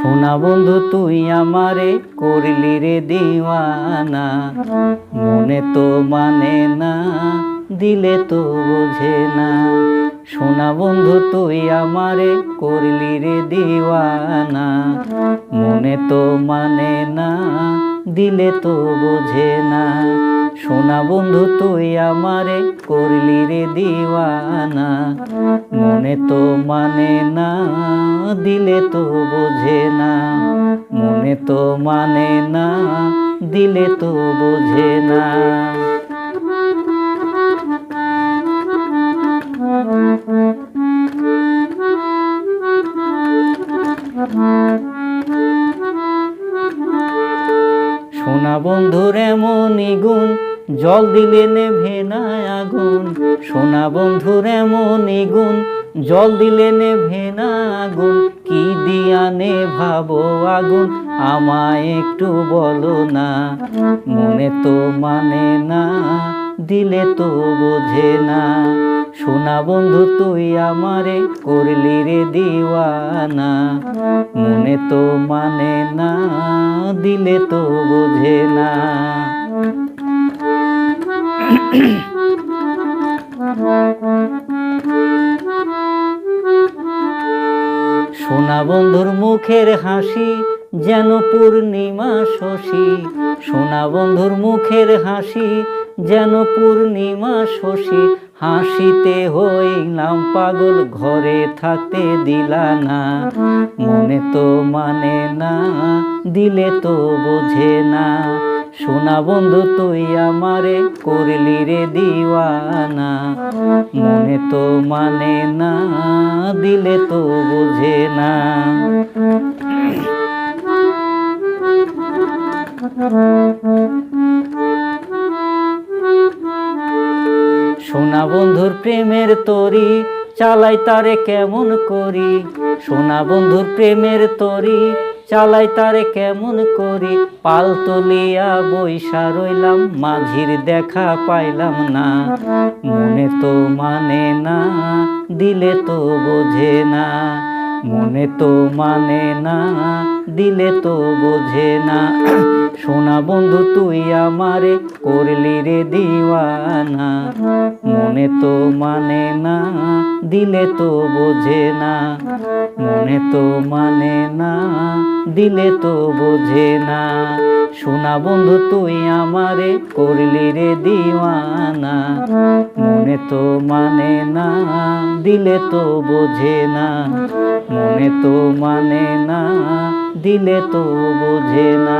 সোনা বন্ধু তুই আমারে করলি রে দিওয়ানা, মনে তো মানে না, দিলে তো বোঝে না। সোনা বন্ধু তুই আমারে করলি রে দিওয়ানা, মনে তো মানে না, দিলে তো বোঝে না। সোনা বন্ধু তুই আমারে করলি রে দিওয়ানা, মনে তো মানে না, দিলে তো বোঝে না। মনে তো মানে না, দিলে তো বোঝে না। সোনা বন্ধুর এমনই গুণ, জল দিলে নেভে না আগুন। সোনা বন্ধুর এমনই গুণ, জল দিলে নেভে না আগুন। কি দিয়া নেভাবো আগুন, আমায় একটু বলো না। মনে তো মানে না, দিলে তো বোঝে না। সোনা বন্ধু তুই আমারে করলি রে দিওয়ানা, মনে তো মানে না, দিলে তো বোঝে না। সোনা বন্ধুর মুখের হাসি যেন পূর্ণিমা শশী। সোনা বন্ধুর মুখের হাসি যেন পূর্ণিমা শশী। হাসিতে হইলাম পাগল, ঘরে থাকতে দিলা না। মনে তো মানে না, দিলে তো বোঝে না। সোনা বন্ধু তুই আমারে করলি রে দিওয়ানা, মনে তো মানে না, দিলে তো বোঝে না। সোনা বন্ধুর প্রেমের তরি চালাই তারে কেমন করি। সোনা বন্ধুর প্রেমের তরি চালাই তারে কেমন করি। পাল তুলিয়া বইসা রইলাম, মাঝির দেখা পাইলাম না। মনে তো মানে না, দিলে তো বোঝে না। মনে তো মানে না, দিলে তো বোঝে না। সোনা বন্ধু তুই আমারে করলি রে দিওয়ানা, মনে তো মানে না, দিলে তো বোঝে না। মনে তো মানে না, দিলে তো বোঝে না। সোনা বন্ধু তুই আমারে করলি রে দিওয়ানা, মনে তো মানে না, দিলে তো বোঝে না। মনে তো মানে না, দিলে তো বোঝে না।